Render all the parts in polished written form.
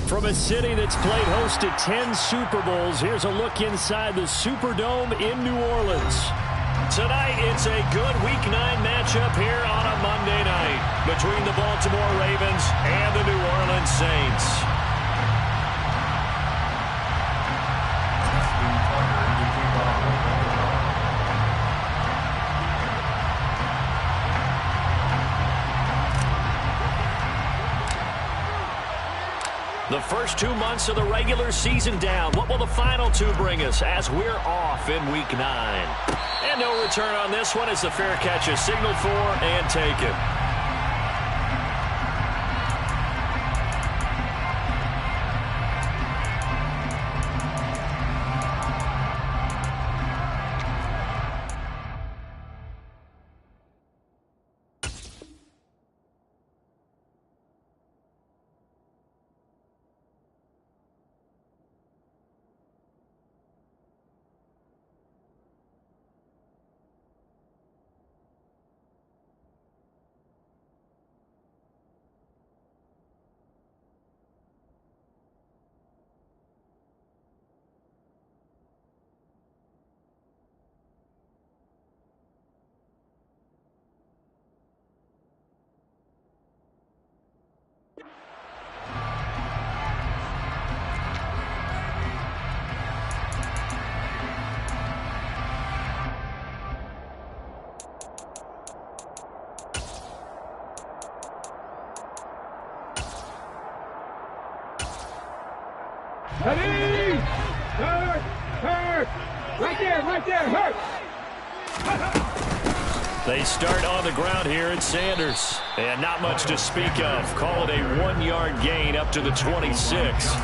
From a city that's played host to 10 Super Bowls, here's a look inside the Superdome in New Orleans. Tonight, it's a good Week 9 matchup here on a Monday night between the Baltimore Ravens and the New Orleans Saints. The first 2 months of the regular season down. What will the final 2 bring us as we're off in Week 9? And no return on this one as the fair catch is signaled for and taken. Ready! Hurt! Hurt! Right there, hurt! They start on the ground here at Sanders. And not much to speak of. Call it a 1-yard gain up to the 26.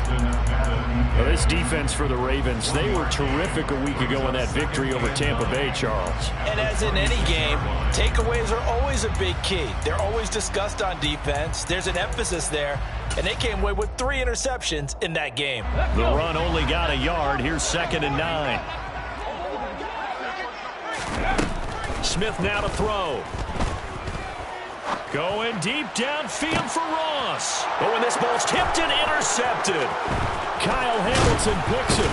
Well, this defense for the Ravens, they were terrific a week ago in that victory over Tampa Bay, Charles. And as in any game, takeaways are always a big key. They're always discussed on defense. There's an emphasis there. And they came away with 3 interceptions in that game. The run only got a yard. Here's 2nd and 9. Smith now to throw. Going deep downfield for Ross. But when this ball's tipped and intercepted, Kyle Hamilton picks it.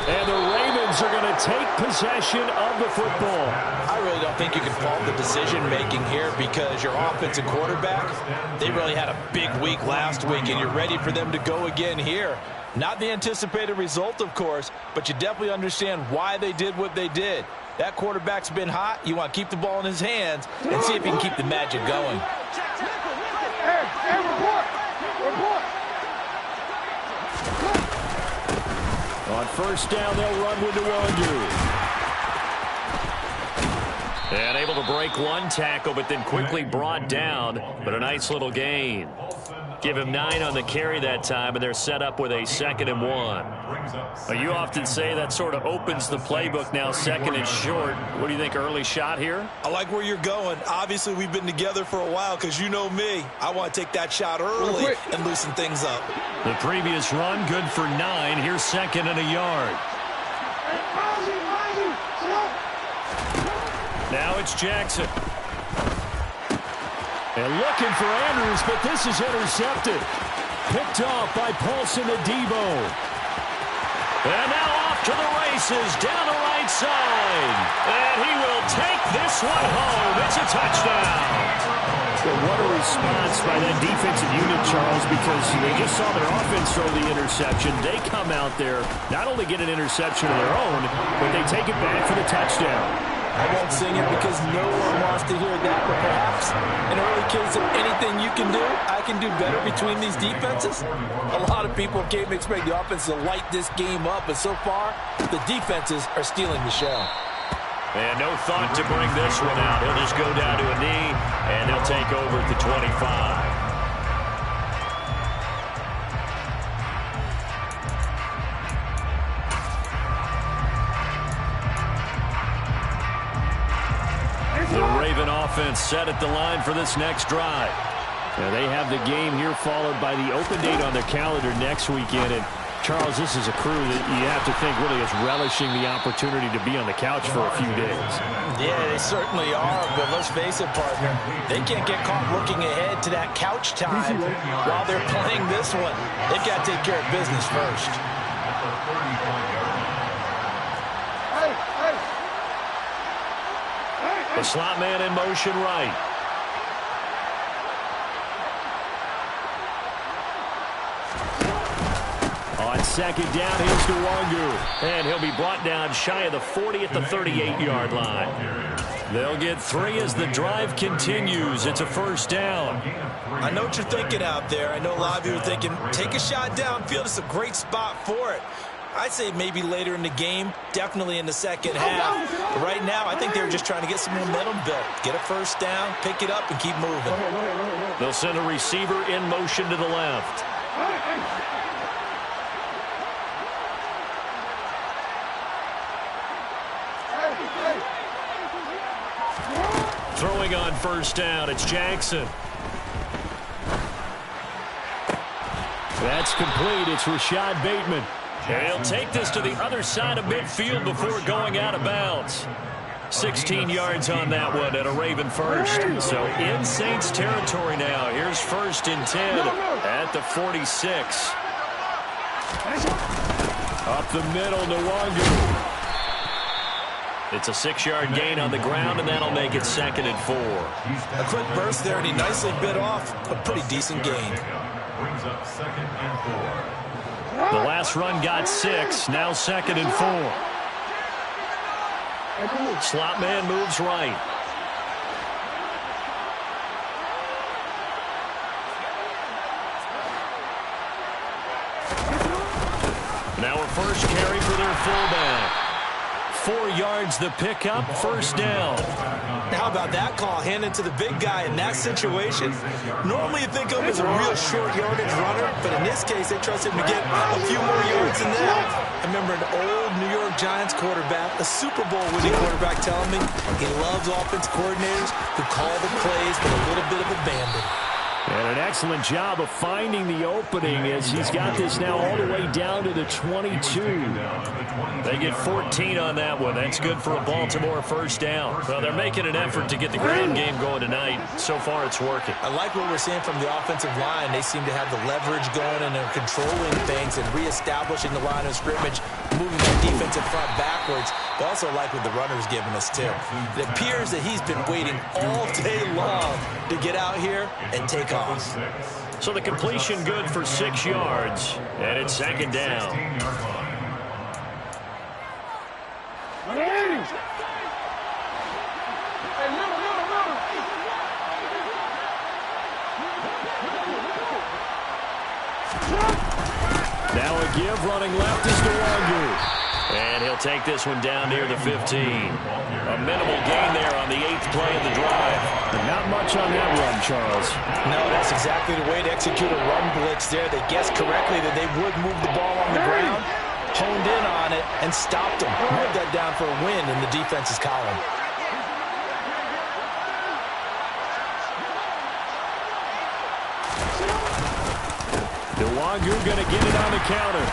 And the Ravens are going to take possession of the football. I really don't think you can fault the decision-making here because your offensive quarterback, they really had a big week last week, and you're ready for them to go again here. Not the anticipated result, of course, but you definitely understand why they did what they did. That quarterback's been hot. You want to keep the ball in his hands and see if he can keep the magic going. Hey, report! On first down, they'll run with the Wondu. And able to break one tackle, but then quickly brought down. But a nice little gain. Give him 9 on the carry that time, and they're set up with a 2nd and 1. Well, you often say that sort of opens the playbook now, 2nd and short. What do you think, early shot here? I like where you're going. Obviously, we've been together for a while because you know me. I want to take that shot early and loosen things up. The previous run, good for 9. Here's 2nd and a yard. Now it's Jackson. And looking for Andrews, but this is intercepted. Picked off by Paulson Adebo. And now off to the races down the right side. And he will take this one home. It's a touchdown. Well, what a response by that defensive unit, Charles, because they just saw their offense throw the interception. They come out there, not only get an interception of their own, but they take it back for the touchdown. I won't sing it because no one wants to hear that, but perhaps in early case of anything you can do, I can do better between these defenses. A lot of people came to expect the offense to light this game up, but so far, the defenses are stealing the show. And no thought to bring this one out. He'll just go down to a knee, and they'll take over at the 25. The Raven offense set at the line for this next drive. Now they have the game here followed by the open date on their calendar next weekend. And Charles, this is a crew that you have to think really is relishing the opportunity to be on the couch for a few days. Yeah, they certainly are, but let's face it, partner, they can't get caught looking ahead to that couch time while they're playing this one. They've got to take care of business first. The slot man in motion right. On second down, here's Nwangu. And he'll be brought down shy of the 40 at the 38-yard line. They'll get 3 as the drive continues. It's a first down. I know what you're thinking out there. I know a lot of you are thinking, take a shot downfield. It's a great spot for it. I'd say maybe later in the game, definitely in the second half. But right now, I think they were just trying to get some momentum built. Get a first down, pick it up, and keep moving. They'll send a receiver in motion to the left. Throwing on first down, it's Jackson. That's complete. It's Rashad Bateman. And he'll take this to the other side of midfield before going out of bounds. 16 yards on that one and a Raven first. So in Saints territory now. Here's first and 10 at the 46. Up the middle, Nwangu. It's a 6-yard gain on the ground, and that'll make it 2nd and 4. A quick burst there, and he nicely bit off a pretty decent gain. The last run got 6, now 2nd and 4. Slot man moves right. Now a first carry for their fullback. 4 yards the pickup, first down. How about that call? Hand it to the big guy in that situation. Normally you think of him as a real short yardage runner, but in this case they trust him to get a few more yards than that. I remember an old New York Giants quarterback, a Super Bowl winning quarterback, telling me he loves offense coordinators who call the plays with a little bit of abandon. And an excellent job of finding the opening as he's got this now all the way down to the 22. They get 14 on that one. That's good for a Baltimore first down. Well, they're making an effort to get the ground game going tonight. So far, it's working. I like what we're seeing from the offensive line. They seem to have the leverage going, and they're controlling things and reestablishing the line of scrimmage, moving that defensive front backwards. But also like what the runner's giving us, too. It appears that he's been waiting all day long to get out here and take off. So the completion good for 6 yards, and it's 2nd down. Now a give, running left is Nwangu. And he'll take this one down near the 15. A minimal gain there on the 8th play of the drive. But not much on that run, Charles. No, that's exactly the way to execute a run blitz there. They guessed correctly that they would move the ball on the ground, honed in on it, and stopped them. Moved that down for a win in the defense's column. Nwangu going to get it on the counter.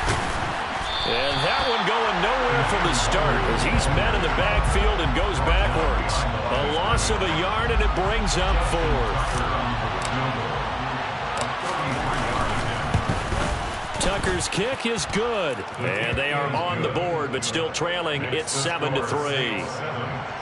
And that one going nowhere from the start as he's met in the backfield and goes backwards. A loss of a yard, and it brings up 4th. Tucker's kick is good. And they are on the board, but still trailing. It's 7-3.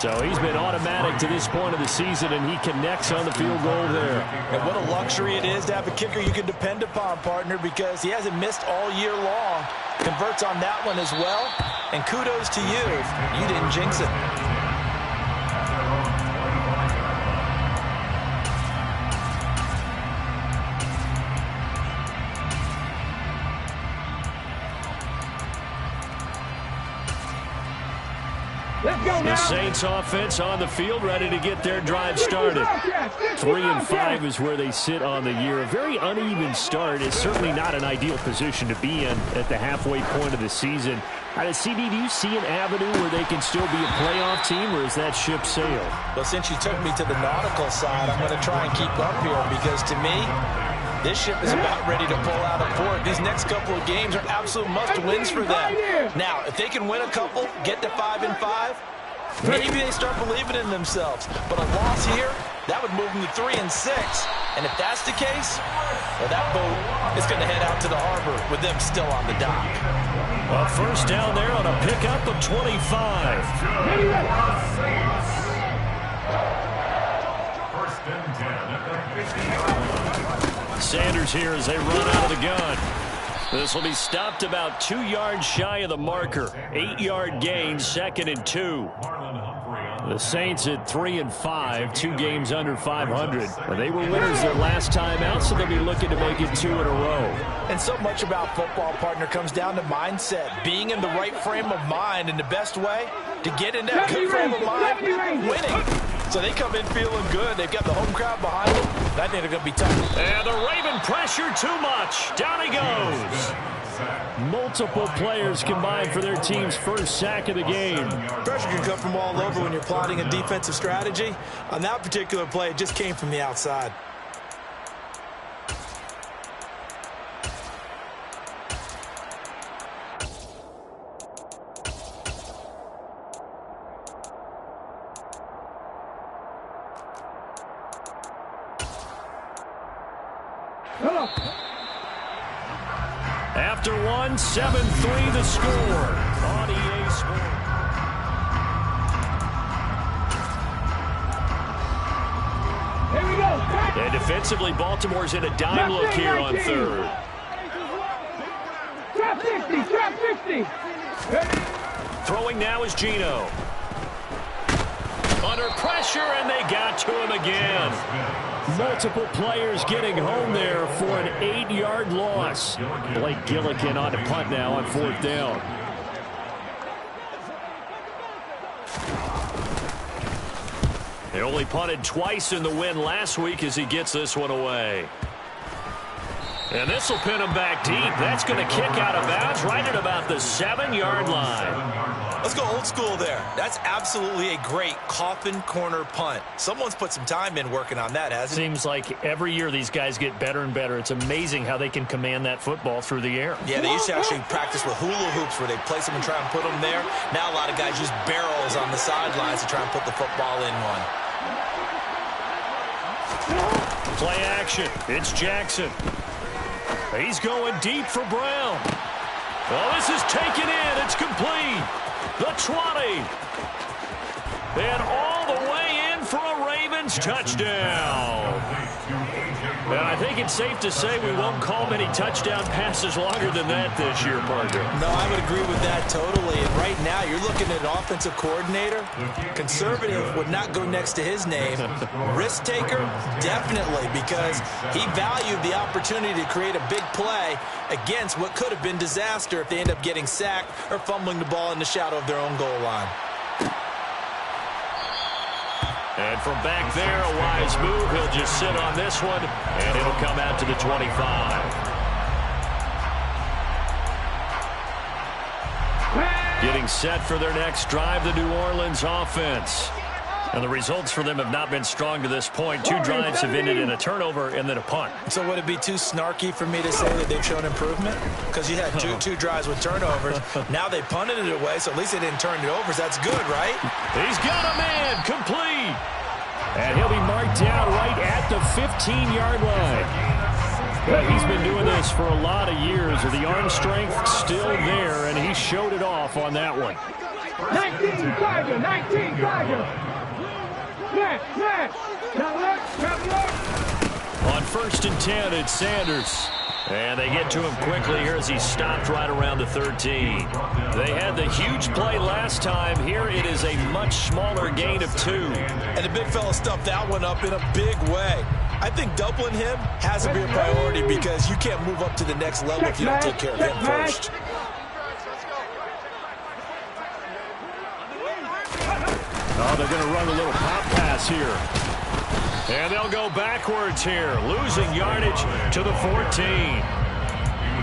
So he's been automatic to this point of the season, and he connects on the field goal there. And what a luxury it is to have a kicker you can depend upon, partner, because he hasn't missed all year long. Converts on that one as well. And kudos to you. You didn't jinx it. Let's go now. The Saints offense on the field, ready to get their drive started. 3-5 is where they sit on the year. A very uneven start is certainly not an ideal position to be in at the halfway point of the season. CD, do you see an avenue where they can still be a playoff team, or is that ship sailed? Well, since you took me to the nautical side, I'm going to try and keep up here because, to me, this ship is about ready to pull out of before, these next couple of games are absolute must-wins for them. Now, if they can win a couple, get to 5-5, maybe they start believing in themselves. But a loss here, that would move them to 3-6. And if that's the case, well, that boat is going to head out to the harbor with them still on the dock. A first down there on a pickup of 25. Sanders here as they run out of the gun. This will be stopped about 2 yards shy of the marker. 8-yard gain, 2nd and 2. The Saints at 3-5, 2 games under 500. They were winners their last time out, so they'll be looking to make it 2 in a row. And so much about football, partner, comes down to mindset. Being in the right frame of mind, and the best way to get in that good frame of mind, winning. So they come in feeling good. They've got the home crowd behind them. I think they're going to be tough. And the Raven pressure too much. Down he goes. Multiple players combined for their team's first sack of the game. Pressure can come from all over when you're plotting a defensive strategy. On that particular play, it just came from the outside. After one, 7-3 the score on EA Sports. Here we go. And defensively, Baltimore's in a dime look here on third. Trap 50, trap 50. Throwing now is Gino. Under pressure, and they got to him again. Multiple players getting home there for an 8-yard loss. Blake Gillikin on to punt now on 4th down. They only punted twice in the win last week as he gets this one away. And this will pin him back deep. That's going to kick out of bounds right at about the 7-yard line. Let's go old school there. That's absolutely a great coffin corner punt. Someone's put some time in working on that, hasn't it? Seems like every year these guys get better and better. It's amazing how they can command that football through the air. Yeah, they used to actually practice with hula hoops where they place them and try and put them there. Now a lot of guys use barrels on the sidelines to try and put the football in one. Play action. It's Jackson. He's going deep for Brown. Well, this is taken in. It's complete. The 20. And all the way in for a Ravens touchdown. And I think it's safe to say we won't call many touchdown passes longer than that this year, partner. No, I would agree with that totally. And right now, you're looking at an offensive coordinator. Conservative would not go next to his name. Risk taker, definitely, because he valued the opportunity to create a big play against what could have been disaster if they end up getting sacked or fumbling the ball in the shadow of their own goal line. And from back there, a wise move. He'll just sit on this one, and it'll come out to the 25. Getting set for their next drive, the New Orleans offense. And the results for them have not been strong to this point. 2 drives have ended in a turnover and then a punt. So would it be too snarky for me to say that they've shown improvement? Because you had two drives with turnovers. Now they punted it away, so at least they didn't turn it over. So that's good, right? He's got a man complete. And he'll be marked down right at the 15-yard line. But he's been doing this for a lot of years with the arm strength still there, and he showed it off on that one. 19 Tiger, 19 Tiger. Smash. On 1st and 10, it's Sanders. And they get to him quickly here as he stopped right around the 13. They had the huge play last time. Here it is a much smaller gain of 2. And the big fella stuffed that one up in a big way. I think doubling him has to be a priority because you can't move up to the next level if you don't take care of him first. Oh, they're going to run a little pop pass here. And they'll go backwards here, losing yardage to the 14.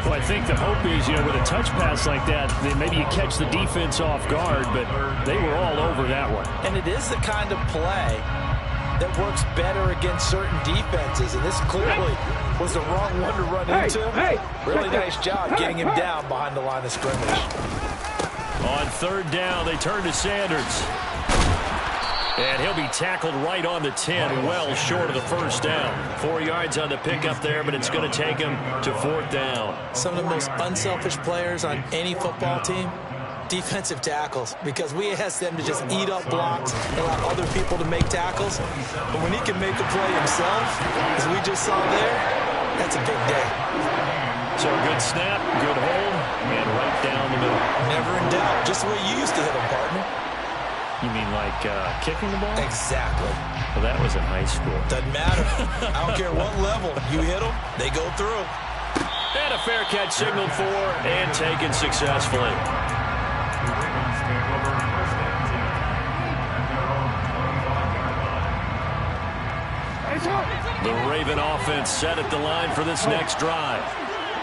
Well, I think the hope is, with a touch pass like that, then maybe you catch the defense off guard, but they were all over that one. And it is the kind of play that works better against certain defenses, and this clearly was the wrong one to run into. Really nice job getting him down behind the line of scrimmage. On third down, they turn to Sanders. And he'll be tackled right on the 10, well short of the first down. 4 yards on the pickup there, but it's going to take him to fourth down. Some of the most unselfish players on any football team, defensive tackles, because we ask them to just eat up blocks and allow other people to make tackles. But when he can make a play himself, as we just saw there, that's a big day. So a good snap, good hold, and right down the middle. Never in doubt, just the way you used to hit them, partner. You mean like kicking the ball? Exactly. Well, that was in high school. Doesn't matter. I don't care what level. You hit them, they go through. And a fair catch signaled for and taken successfully. The Raven offense set at the line for this next drive.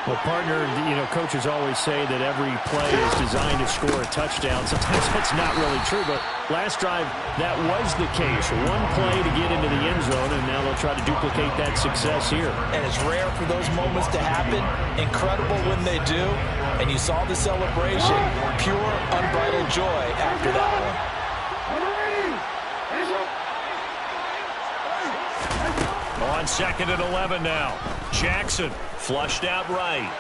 Well, partner, you know, coaches always say that every play is designed to score a touchdown. Sometimes that's not really true, but last drive, that was the case. One play to get into the end zone, and now they'll try to duplicate that success here. And it's rare for those moments to happen. Incredible when they do. And you saw the celebration. Pure, unbridled joy after that one. On second and 11 now. Jackson flushed out right.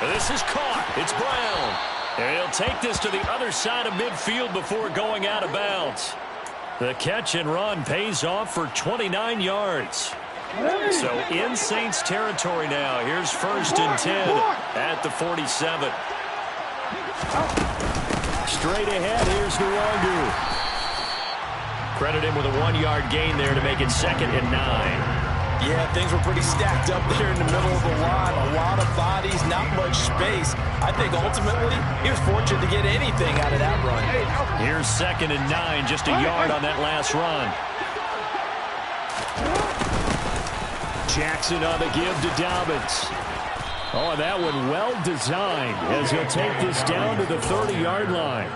This is caught. It's Brown. And he'll take this to the other side of midfield before going out of bounds. The catch and run pays off for 29 yards. So in Saints territory now. Here's first and 10 at the 47. Straight ahead, here's Nwangu. Credit him with a 1-yard gain there to make it second and 9. Yeah, things were pretty stacked up there in the middle of the line. A lot of bodies, not much space. I think ultimately he was fortunate to get anything out of that run. Here's second and 9, just a yard on that last run. Jackson on the give to Dobbins. Oh, and that one well designed as he'll take this down to the 30-yard line.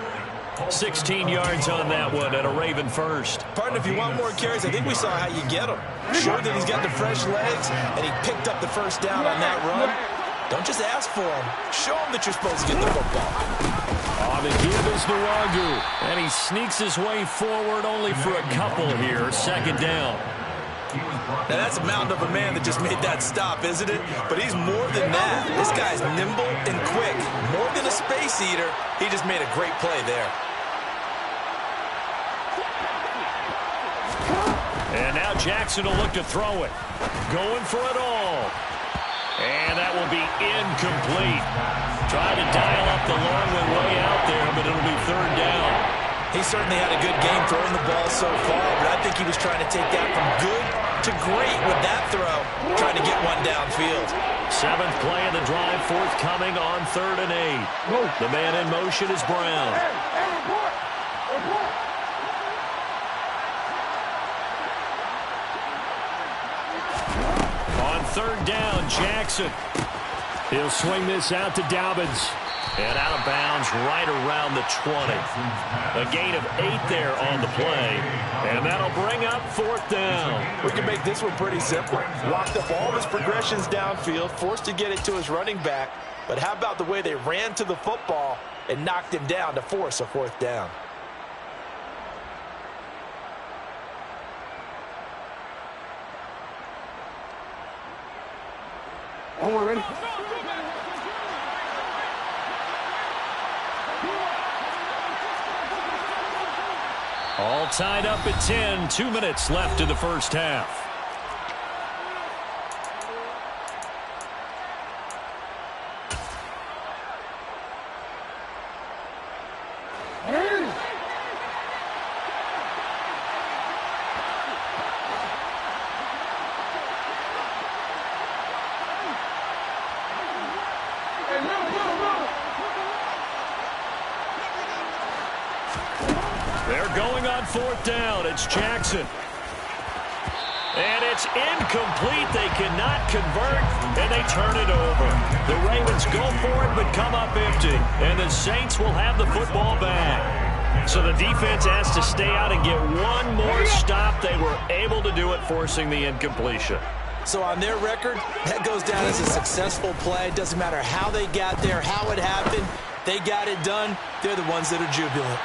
16 yards on that one and a Raven first. Partner, if you want more carries, I think we saw how you get him. Showed that he's got the fresh legs, and he picked up the first down on that run. Don't just ask for him. Show him that you're supposed to get the football. On the give is Nwangu, and he sneaks his way forward only for a couple here. Second down. Now, that's a mountain of a man that just made that stop, isn't it? But he's more than that. This guy's nimble and quick. More than a space eater, he just made a great play there. And now Jackson will look to throw it. Going for it all. And that will be incomplete. Trying to dial up the long one way out there, but it'll be third down. He certainly had a good game throwing the ball so far, but I think he was trying to take that from good to great with that throw, trying to get one downfield. Seventh play of the drive, forthcoming on 3rd and 8. The man in motion is Brown. On 3rd down, Jackson. He'll swing this out to Dobbins. And out of bounds right around the 20. A gain of 8 there on the play. And that'll bring up 4th down. We can make this one pretty simple. Locked up all his progressions downfield, forced to get it to his running back. But how about the way they ran to the football and knocked him down to force a 4th down? Oh, we're ready. All tied up at 10. 2 minutes left in the first half. They're going on 4th down. It's Jackson. And it's incomplete. They cannot convert, and they turn it over. The Ravens go for it, but come up empty. And the Saints will have the football back. So the defense has to stay out and get one more stop. They were able to do it, forcing the incompletion. So on their record, that goes down as a successful play. Doesn't matter how they got there, how it happened. They got it done. They're the ones that are jubilant.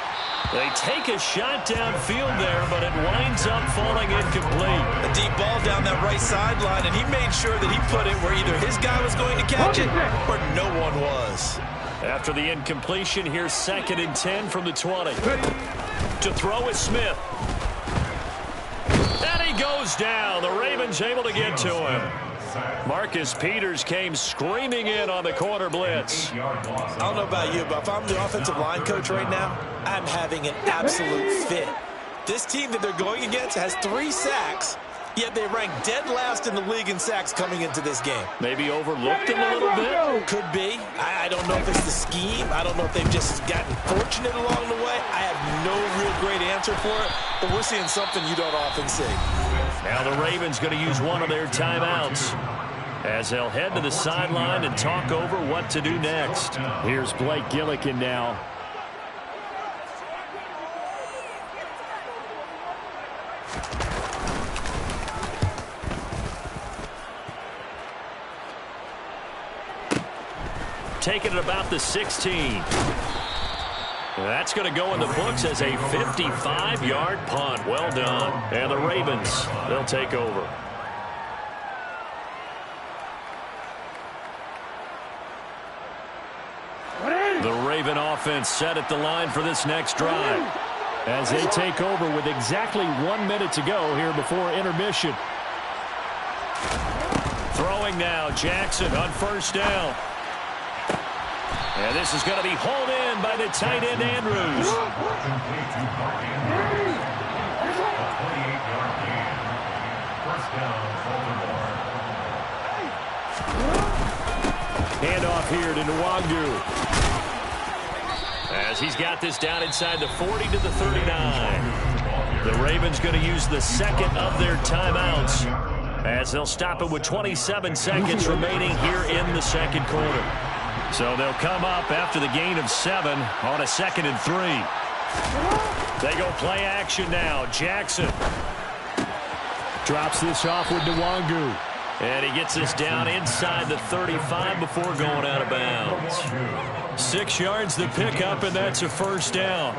They take a shot downfield there, but it winds up falling incomplete. A deep ball down that right sideline, and he made sure that he put it where either his guy was going to catch it or no one was. After the incompletion, here's 2nd and 10 from the 20. To throw is Smith. And he goes down. The Ravens able to get to him. Marcus Peters came screaming in on the corner blitz. I don't know about you, but if I'm the offensive line coach right now, I'm having an absolute fit. This team that they're going against has 3 sacks, yet they rank dead last in the league in sacks coming into this game. Maybe overlooked them a little bit? Could be. I don't know if it's the scheme. I don't know if they've just gotten fortunate along the way. I have no real great answer for it, but we're seeing something you don't often see. Now the Ravens going to use one of their timeouts as they'll head to the sideline and talk over what to do next. Here's Blake Gillikin now. Taking it about the 16. That's going to go in the books as a 55-yard punt. Well done. And the Ravens, they'll take over. The Raven offense set at the line for this next drive as they take over with exactly 1 minute to go here before intermission. Throwing now, Jackson on 1st down. And this is going to be hauled in by the tight end, Andrews. Handoff here to Nwangu. As he's got this down inside the 40 to the 39. The Ravens going to use the 2nd of their timeouts as they'll stop it with 27 seconds remaining here in the 2nd quarter. So they'll come up after the gain of 7 on a 2nd and 3. They go play action now. Jackson drops this off with Nwangu. And he gets this down inside the 35 before going out of bounds. 6 yards to pick up, and that's a 1st down.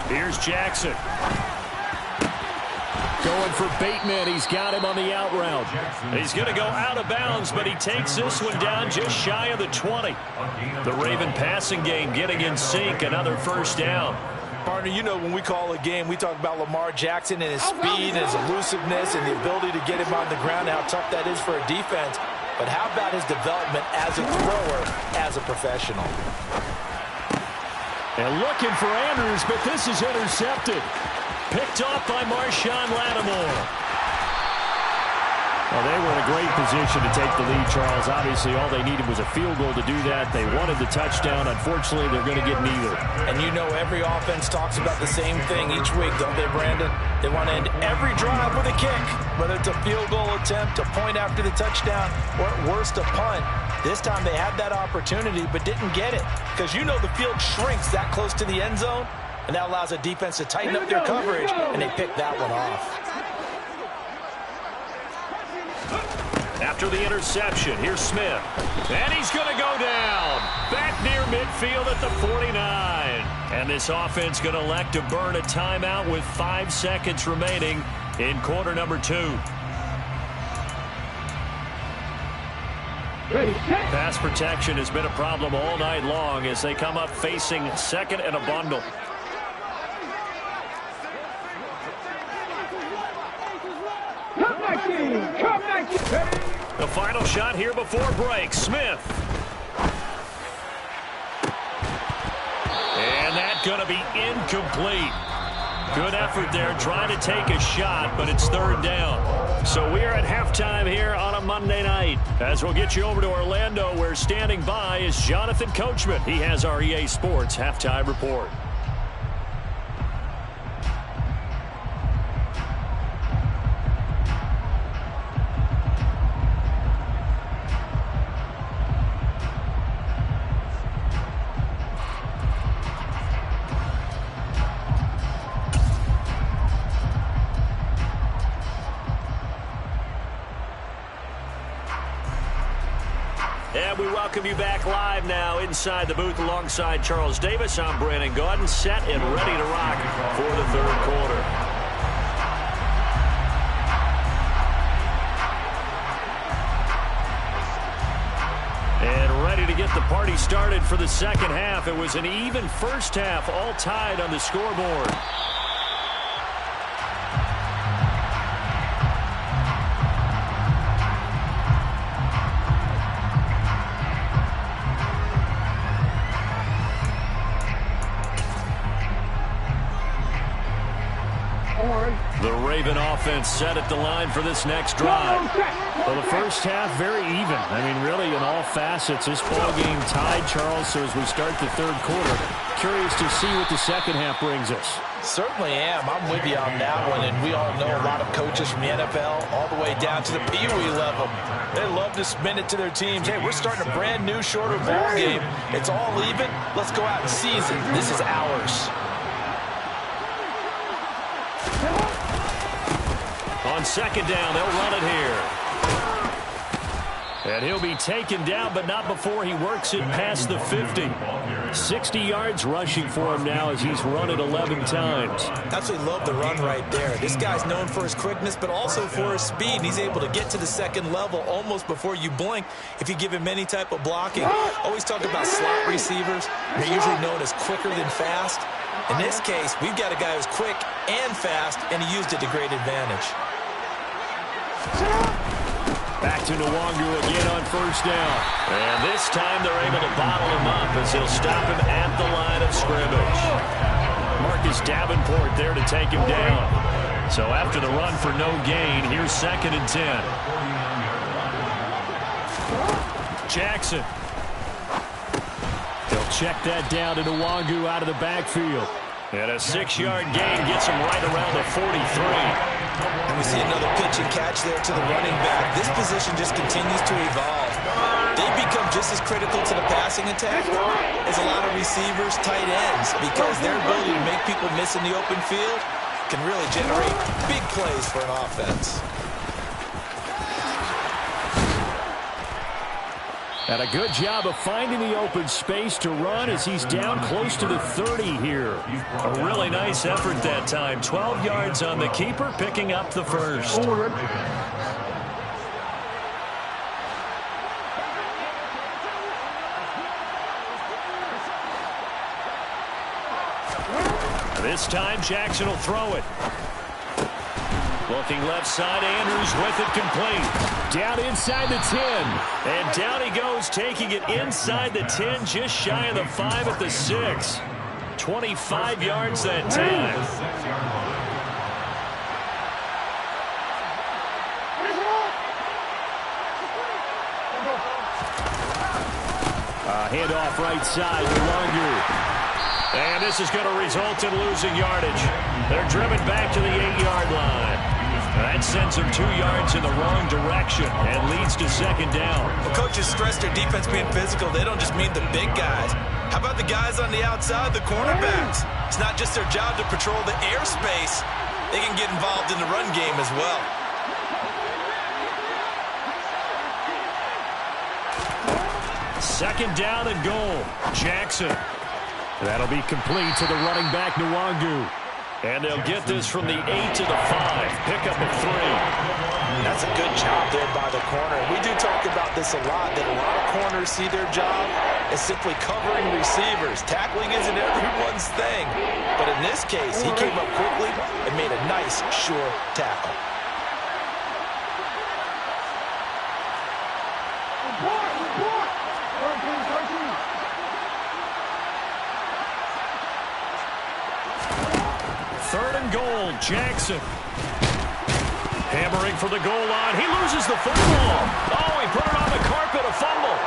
Here's Jackson. Going for Bateman. He's got him on the out route. He's going to go out of bounds, but he takes this one down just shy of the 20. The Raven passing game getting in sync. Another 1st down. Partner, you know when we call a game, we talk about Lamar Jackson and his speed and his elusiveness and the ability to get him on the ground and how tough that is for a defense. But how about his development as a thrower, as a professional? And looking for Andrews, but this is intercepted. Picked off by Marshawn Lattimore. Well, they were in a great position to take the lead, Charles. Obviously, all they needed was a field goal to do that. They wanted the touchdown. Unfortunately, they're going to get neither. And you know every offense talks about the same thing each week, don't they, Brandon? They want to end every drive with a kick, whether it's a field goal attempt, a point after the touchdown, or at worst, a punt. This time they had that opportunity but didn't get it because you know the field shrinks that close to the end zone, and that allows a defense to tighten up their coverage, and they picked that one off. After the interception, here's Smith. And he's going to go down. Back near midfield at the 49. And this offense going to elect to burn a timeout with 5 seconds remaining in quarter number 2. Pass protection has been a problem all night long as they come up facing second and a bundle. The final shot here before break. Smith. And that's going to be incomplete. Good effort there trying to take a shot, but it's 3rd down. So we are at halftime here on a Monday night. As we'll get you over to Orlando, where standing by is Jonathan Coachman. He has our EA Sports halftime report. And we welcome you back live now inside the booth alongside Charles Davis. I'm Brandon Gaudin, set and ready to rock for the third quarter. And ready to get the party started for the second half. It was an even first half, all tied on the scoreboard. The Raven offense set at the line for this next drive. Well, the first half, very even. I mean, really, in all facets, this ball game tied, Charles. So as we start the third quarter, curious to see what the second half brings us. Certainly am. I'm with you on that one, and we all know a lot of coaches from the NFL all the way down to the Pee Wee level. They love to spin it to their teams. Hey, we're starting a brand new, shorter ball game. It's all even. Let's go out and seize it. This is ours. On second down, they'll run it here. And he'll be taken down, but not before he works it past the 50. 60 yards rushing for him now as he's run it 11 times. Absolutely love the run right there. This guy's known for his quickness, but also for his speed. He's able to get to the second level almost before you blink if you give him any type of blocking. Always talk about slot receivers. They're usually known as quicker than fast. In this case, we've got a guy who's quick and fast, and he used it to great advantage. Back to Nwangu again on first down. And this time they're able to bottle him up as they'll stop him at the line of scrimmage. Marcus Davenport there to take him down. So after the run for no gain, here's 2nd and 10. Jackson. They'll check that down to Nwangu out of the backfield. And a 6-yard gain gets him right around the 43. And we see another pitch and catch there to the running back. This position just continues to evolve. They become just as critical to the passing attack as a lot of receivers, tight ends, because their ability to make people miss in the open field can really generate big plays for an offense. And a good job of finding the open space to run as he's down close to the 30 here. A really nice effort that time. 12 yards on the keeper, picking up the first. This time, Jackson will throw it. Looking left side, Andrews with it complete. Down inside the 10. And down he goes, taking it inside the 10, just shy of the 5 at the 6. 25 yards that time. Handoff right side to Nwangu. And this is going to result in losing yardage. They're driven back to the 8-yard line. That sends them 2 yards in the wrong direction and leads to 2nd down. Well, coaches stress their defense being physical. They don't just mean the big guys. How about the guys on the outside, the cornerbacks? It's not just their job to patrol the airspace. They can get involved in the run game as well. Second down and goal. Jackson. That'll be complete to the running back, Nwangu. And they'll get this from the 8 to the 5. Pickup of 3. That's a good job there by the corner. We do talk about this a lot, that a lot of corners see their job as simply covering receivers. Tackling isn't everyone's thing. But in this case, he came up quickly and made a nice, sure tackle. Third and goal, Jackson. Hammering for the goal line. He loses the football. Oh, he put it on the carpet, a fumble.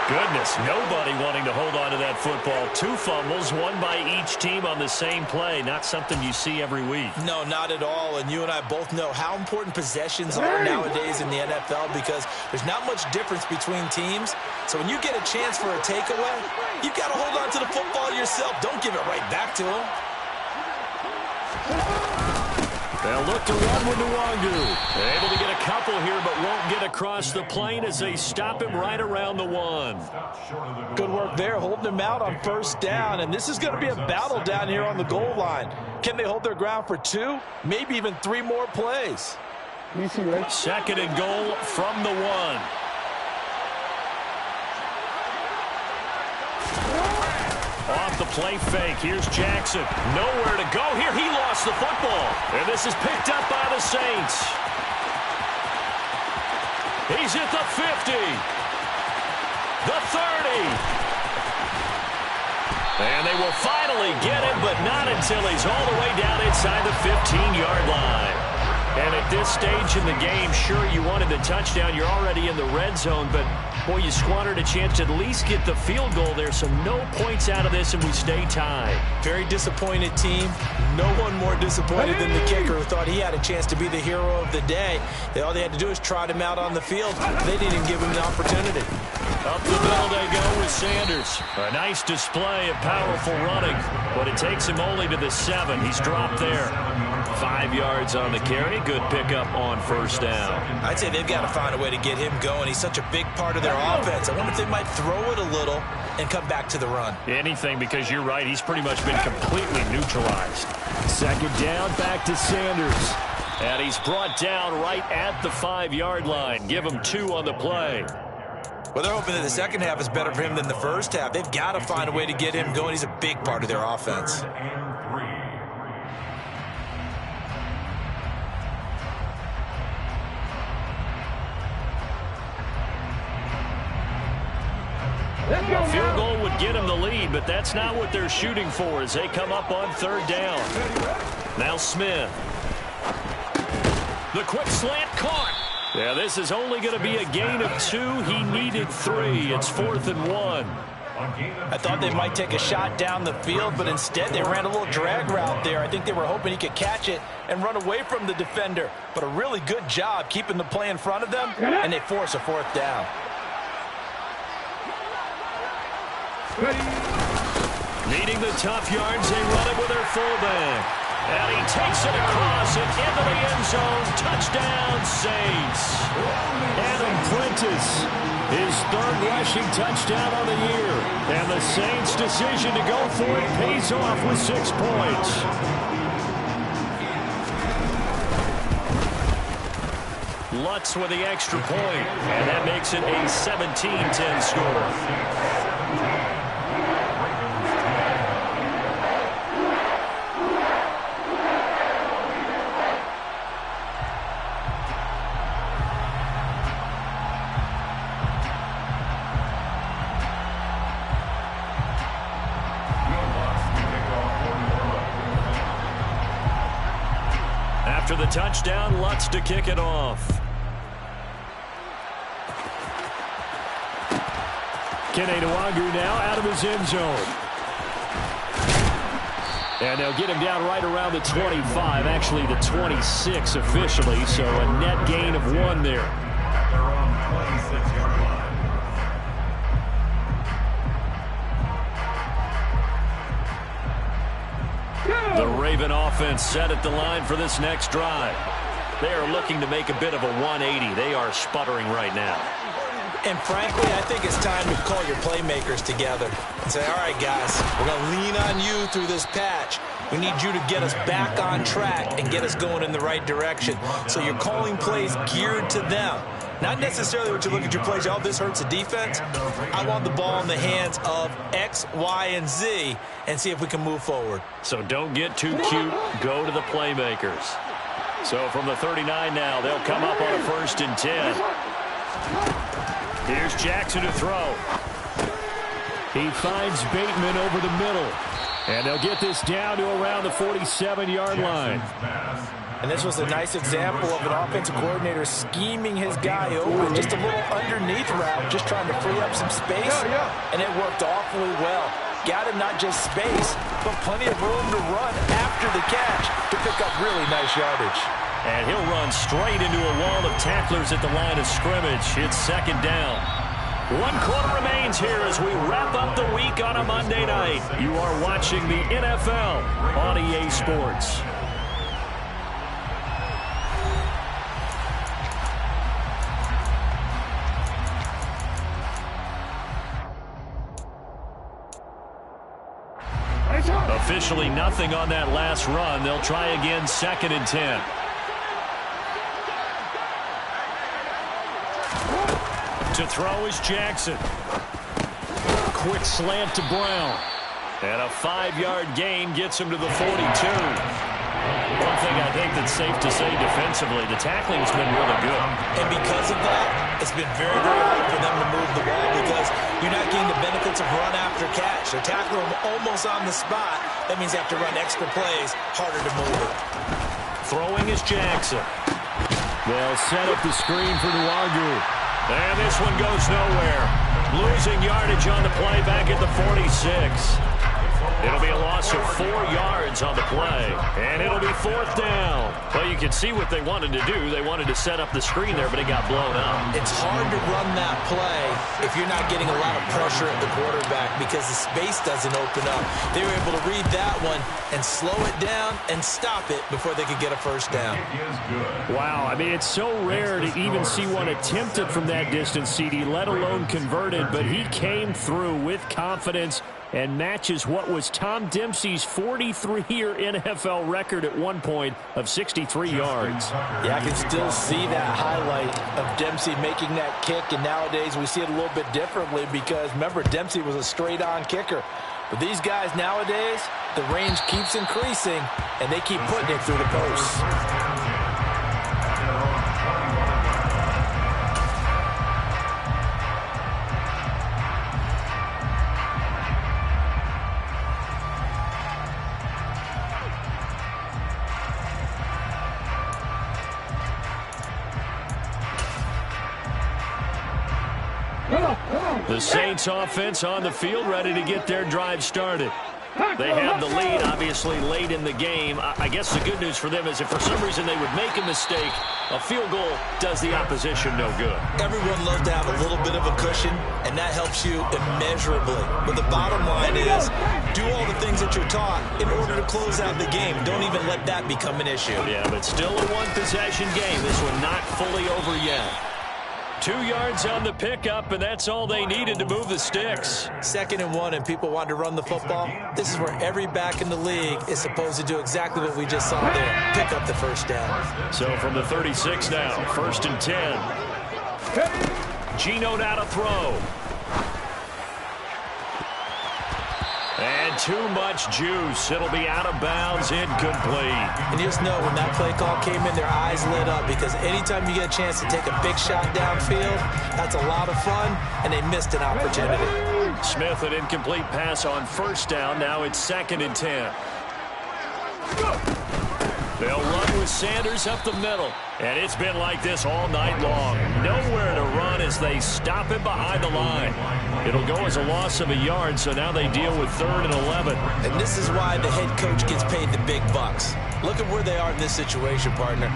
Goodness, nobody wanting to hold on to that football. 2 fumbles, one by each team on the same play. Not something you see every week. No, not at all. And you and I both know how important possessions are nowadays in the NFL because there's not much difference between teams. So when you get a chance for a takeaway, you've got to hold on to the football yourself. Don't give it right back to him. They'll look to run with Nwangu. They're able to get a couple here, but won't get across the plane as they stop him right around the 1. Good work there, holding him out on first down. And this is going to be a battle down here on the goal line. Can they hold their ground for 2, maybe even 3 more plays? 2nd and goal from the 1. Off the play fake. Here's Jackson. Nowhere to go here. He lost the football. And this is picked up by the Saints. He's at the 50. The 30. And they will finally get him, but not until he's all the way down inside the 15-yard line. And at this stage in the game, sure, you wanted the touchdown. You're already in the red zone, but, boy, you squandered a chance to at least get the field goal there, so no points out of this, and we stay tied. Very disappointed team. No one more disappointed than the kicker who thought he had a chance to be the hero of the day. All they had to do is trot him out on the field. They didn't even give him the opportunity. Up the middle they go with Sanders. A nice display of powerful running, but it takes him only to the 7. He's dropped there. 5 yards on the carry. Good pickup on first down. I'd say they've got to find a way to get him going. He's such a big part of their offense. I wonder if they might throw it a little and come back to the run. Anything, because you're right. He's pretty much been completely neutralized. 2nd down, back to Sanders. And he's brought down right at the 5-yard line. Give him 2 on the play. Well, they're hoping that the second half is better for him than the first half. They've got to find a way to get him going. He's a big part of their offense. A field goal would get him the lead, but that's not what they're shooting for as they come up on 3rd down. Now Smith. The quick slant caught. Yeah, this is only going to be a gain of 2. He needed 3. It's 4th and 1. I thought they might take a shot down the field, but instead they ran a little drag route there. I think they were hoping he could catch it and run away from the defender. But a really good job keeping the play in front of them, and they force a 4th down. Needing the tough yards, they run it with their fullback. And he takes it across and into the end zone. Touchdown, Saints. Adam Prentice, his 3rd rushing touchdown on the year. And the Saints' decision to go for it pays off with 6 points. Lutz with the extra point. And that makes it a 17-10 score. After the touchdown, Lutz to kick it off. Kene Nwangu now out of his end zone. And they'll get him down right around the 25, actually the 26 officially, so a net gain of 1 there. The Raven offense set at the line for this next drive. They are looking to make a bit of a 180. They are sputtering right now. And frankly, I think it's time to call your playmakers together and say, all right, guys, we're going to lean on you through this patch. We need you to get us back on track and get us going in the right direction. So you're calling plays geared to them. Not necessarily what you look at your plays, oh, this hurts the defense. I want the ball in the hands of X, Y, and Z and see if we can move forward. So don't get too cute. Go to the playmakers. So from the 39 now, they'll come up on a 1st and 10. Here's Jackson to throw. He finds Bateman over the middle. And they'll get this down to around the 47-yard line. And this was a nice example of an offensive coordinator scheming his guy open. Just a little underneath route, just trying to free up some space. And it worked awfully well. Got him not just space, but plenty of room to run after the catch to pick up really nice yardage. And he'll run straight into a wall of tacklers at the line of scrimmage. It's second down. 1 quarter remains here as we wrap up the week on a Monday night. You are watching the NFL on EA Sports. Officially nothing on that last run. They'll try again, 2nd and 10. To throw is Jackson. Quick slant to Brown. And a 5-yard gain gets him to the 42. One thing I think that's safe to say defensively, the tackling's been really good. And because of that, it's been very, very hard for them to move the ball because you're not getting the benefits of run after catch. They're tackling them almost on the spot. That means they have to run extra plays, harder to move it. Throwing is Jackson. They'll set up the screen for Nwagu. And this one goes nowhere. Losing yardage on the play back at the 46. It'll be a loss of 4 yards on the play. And it'll be 4th down. Well, you can see what they wanted to do. They wanted to set up the screen there, but it got blown up. It's hard to run that play if you're not getting a lot of pressure at the quarterback because the space doesn't open up. They were able to read that one and slow it down and stop it before they could get a first down. Wow, I mean, it's so rare to even see one attempted from that distance, CD, let alone converted, but he came through with confidence and matches what was Tom Dempsey's 43-year NFL record at one point of 63 yards. Yeah, I can still see that highlight of Dempsey making that kick, and nowadays we see it a little bit differently because, remember, Dempsey was a straight-on kicker. But these guys nowadays, the range keeps increasing, and they keep putting it through the posts. The Saints offense on the field, ready to get their drive started. They have the lead, obviously, late in the game. I guess the good news for them is if for some reason they would make a mistake, a field goal does the opposition no good. Everyone loves to have a little bit of a cushion, and that helps you immeasurably. But the bottom line is do all the things that you're taught in order to close out the game. Don't even let that become an issue. Yeah, but still a one-possession game. This one not fully over yet. 2 yards on the pickup, and that's all they needed to move the sticks. 2nd and 1, and people want to run the football. This is where every back in the league is supposed to do exactly what we just saw there. Pick up the first down. So from the 36 now, 1st and 10. Gino now to throw. And too much juice. It'll be out of bounds, incomplete. And you just know when that play call came in, their eyes lit up because anytime you get a chance to take a big shot downfield, that's a lot of fun, and they missed an opportunity. Smith, an incomplete pass on 1st down. Now it's 2nd and 10. They'll run with Sanders up the middle. And it's been like this all night long. Nowhere to run as they stop him behind the line. It'll go as a loss of a yard, so now they deal with 3rd and 11. And this is why the head coach gets paid the big bucks. Look at where they are in this situation, partner.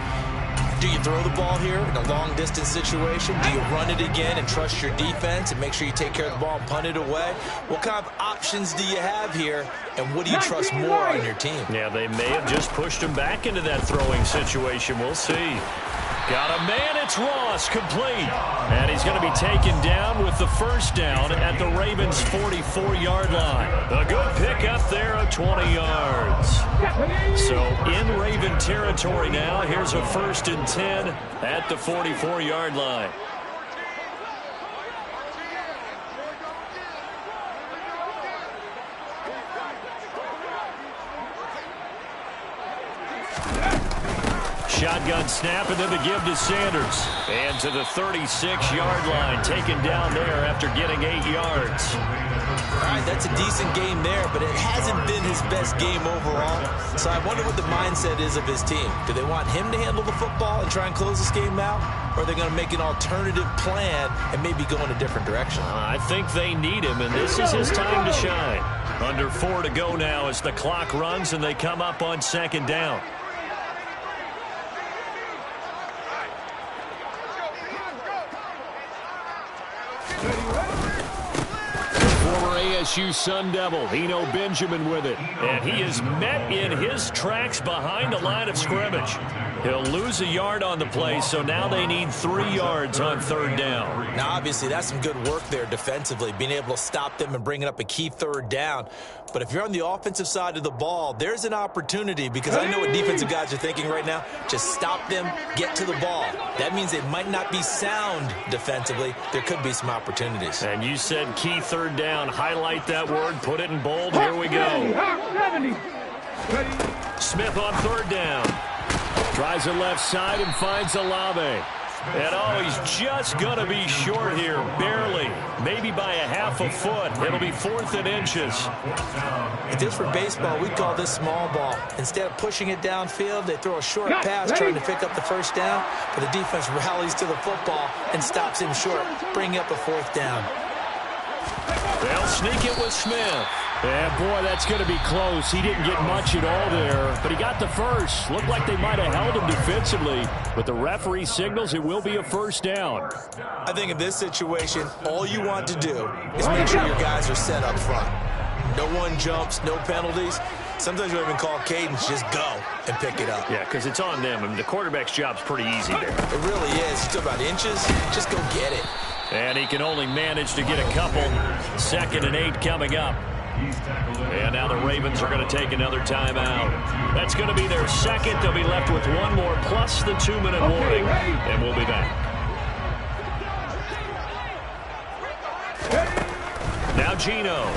Do you throw the ball here in a long-distance situation? Do you run it again and trust your defense and make sure you take care of the ball and punt it away? What kind of options do you have here, and what do you trust more on your team? Yeah, they may have just pushed him back into that throwing situation. We'll see. Got a man, it's Ross, complete. And he's going to be taken down with the 1st down at the Ravens' 44-yard line. A good pickup there of 20 yards. So in Raven territory now, here's a 1st and 10 at the 44-yard line. shotgun snap, and then the give to Sanders. And to the 36-yard line, taken down there after getting 8 yards. All right, that's a decent game there, but it hasn't been his best game overall. So I wonder what the mindset is of his team. Do they want him to handle the football and try and close this game out? Or are they going to make an alternative plan and maybe go in a different direction? I think they need him, and this is his time to shine. Under 4 to go now as the clock runs and they come up on second down. Former ASU Sun Devil, Eno Benjamin with it. And he is met in his tracks behind the line of scrimmage. He'll lose a yard on the play, so now they need 3 yards on third down. Now, obviously, that's some good work there defensively, being able to stop them and bringing up a key third down. But if you're on the offensive side of the ball, there's an opportunity, because I know what defensive guys are thinking right now. Just stop them, get to the ball. That means they might not be sound defensively. There could be some opportunities. And you said key third down. Highlight that word, put it in bold. Here we go. Smith on third down. Tries the left side and finds Olave. And oh, he's just going to be short here, barely. Maybe by a half a foot. It'll be 4th and inches. If this were baseball, we'd call this small ball. Instead of pushing it downfield, they throw a short pass trying to pick up the first down, but the defense rallies to the football and stops him short, bringing up a 4th down. They'll sneak it with Smith. Yeah, boy, that's going to be close. He didn't get much at all there, but he got the first. Looked like they might have held him defensively, but the referee signals it will be a first down. I think in this situation, all you want to do is make sure your guys are set up front. No one jumps, no penalties. Sometimes you even call cadence, just go and pick it up. Yeah, because it's on them, and the quarterback's job's pretty easy there. It really is. It's about inches. Just go get it. And he can only manage to get a couple. 2nd and 8 coming up. And now the Ravens are going to take another timeout. That's going to be their second. They'll be left with one more plus the 2-minute warning. And we'll be back. Now Geno.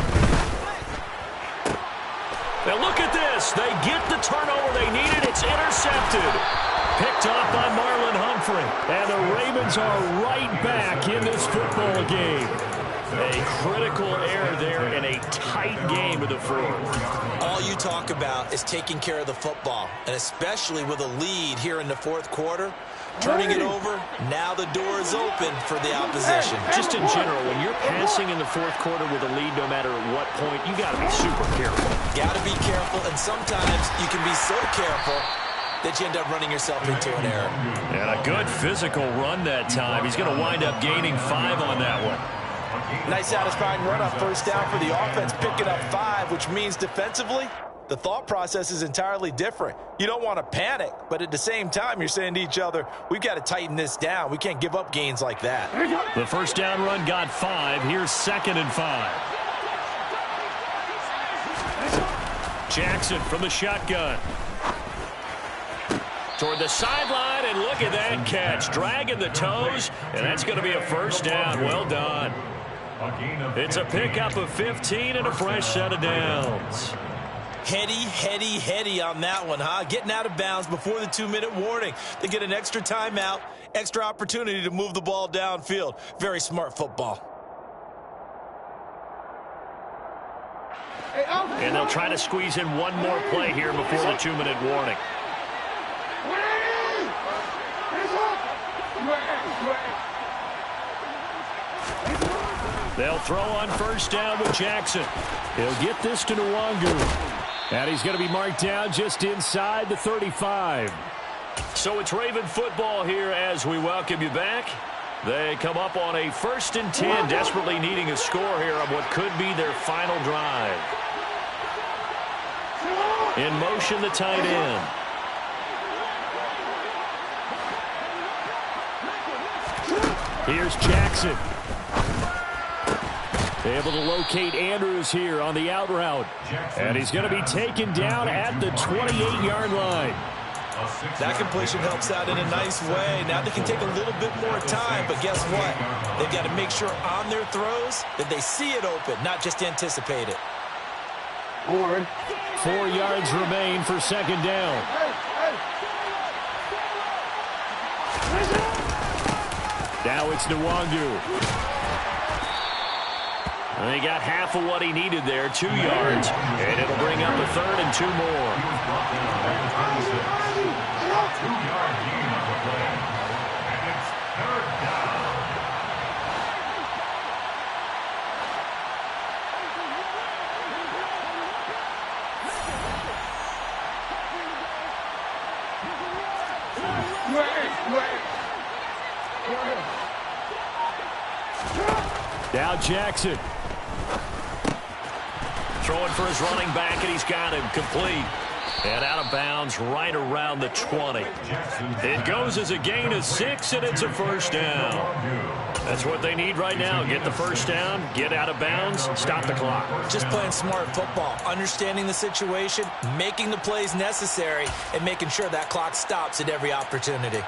Now look at this. They get the turnover they needed. It's intercepted. Picked off by Marlon Humphrey. And the Ravens are right back in this football game. A critical error there in a tight game of the 4th. All you talk about is taking care of the football, and especially with a lead here in the 4th quarter. Turning it over, now the door is open for the opposition. Just in general, when you're passing in the 4th quarter with a lead, no matter at what point, you got to be super careful. Got to be careful, and sometimes you can be so careful that you end up running yourself into an error. And a good physical run that time. He's going to wind up gaining 5 on that one. Nice satisfying run on first down for the offense, picking up 5, which means defensively, the thought process is entirely different. You don't want to panic, but at the same time, you're saying to each other, we've got to tighten this down. We can't give up gains like that. The first down run got 5. Here's 2nd and 5. Jackson from the shotgun. Toward the sideline, and look at that catch. Dragging the toes, and that's going to be a first down. Well done. It's a pickup of 15 and a fresh set of downs. Heady on that one, huh? Getting out of bounds before the 2-minute warning. They get an extra timeout, extra opportunity to move the ball downfield. Very smart football. And they'll try to squeeze in one more play here before the 2-minute warning. They'll throw on first down with Jackson. He'll get this to Nwangu. And he's going to be marked down just inside the 35. So it's Raven football here as we welcome you back. They come up on a 1st and 10, desperately needing a score here on what could be their final drive. In motion, the tight end. Here's Jackson. Able to locate Andrews here on the out route. And he's going to be taken down at the 28-yard line. That completion helps out in a nice way. Now they can take a little bit more time, but guess what? They've got to make sure on their throws that they see it open, not just anticipate it. 4 yards remain for 2nd down. Now it's Nwangu. They got half of what he needed there, 2 yards. And it'll bring up a 3rd and 2 more. Now Jackson. Throwing for his running back, and he's got him complete. And out of bounds right around the 20. It goes as a gain of 6, and it's a first down. That's what they need right now. Get the first down, get out of bounds, stop the clock. Just playing smart football, understanding the situation, making the plays necessary, and making sure that clock stops at every opportunity.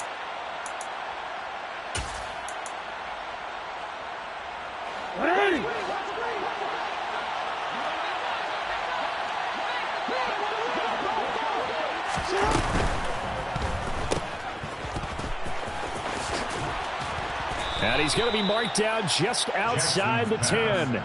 And he's going to be marked down just outside the 10.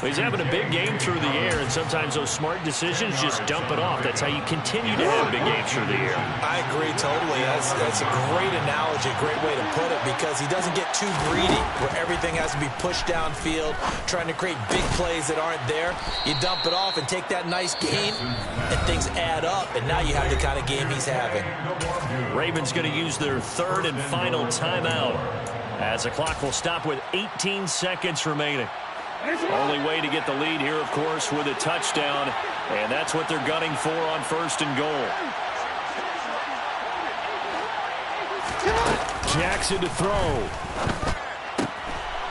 He's having a big game through the air, and sometimes those smart decisions just dump it off. That's how you continue to have big games through the air. I agree totally. That's a great analogy, a great way to put it, because he doesn't get too greedy where everything has to be pushed downfield, trying to create big plays that aren't there. You dump it off and take that nice gain, and things add up, and now you have the kind of game he's having. Ravens going to use their 3rd and final timeout, as the clock will stop with 18 seconds remaining. Only way to get the lead here, of course, with a touchdown, and that's what they're gunning for on 1st and goal. Jackson to throw.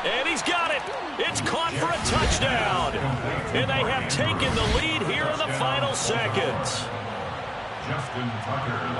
And he's got it. It's caught for a touchdown. And they have taken the lead here in the final seconds.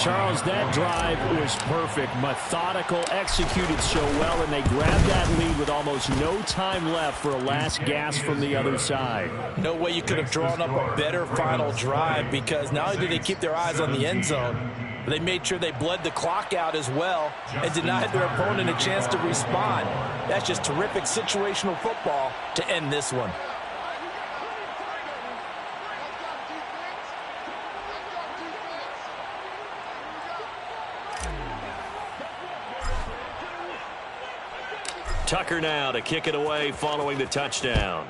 Charles, that drive was perfect. Methodical, executed so well, and they grabbed that lead with almost no time left for a last gasp from the other side. No way you could have drawn up a better final drive, because not only did they keep their eyes on the end zone, but they made sure they bled the clock out as well and denied their opponent a chance to respond. That's just terrific situational football to end this one. Tucker now to kick it away following the touchdown.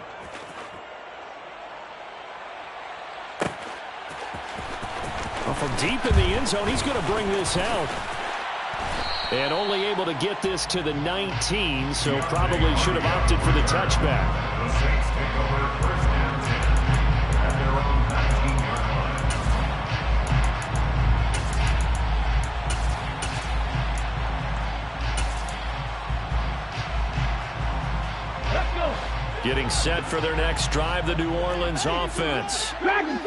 Well, from deep in the end zone, he's going to bring this out. And only able to get this to the 19, so probably should have opted for the touchback. The Saints take over first and 10 at their own 19-yard line. Getting set for their next drive, the New Orleans offense.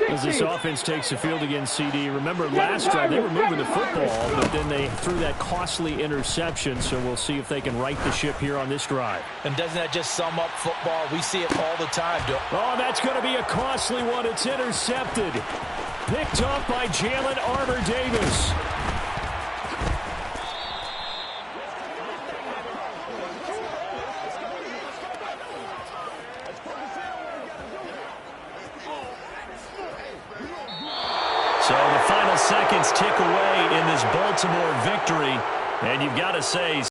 As this offense takes the field against CD, remember last drive they were moving the football, but then they threw that costly interception, so we'll see if they can right the ship here on this drive. And doesn't that just sum up football? We see it all the time. Oh, that's going to be a costly one. It's intercepted. Picked up by Jalen Armour-Davis. So the final seconds tick away in this Baltimore victory, and you've got to say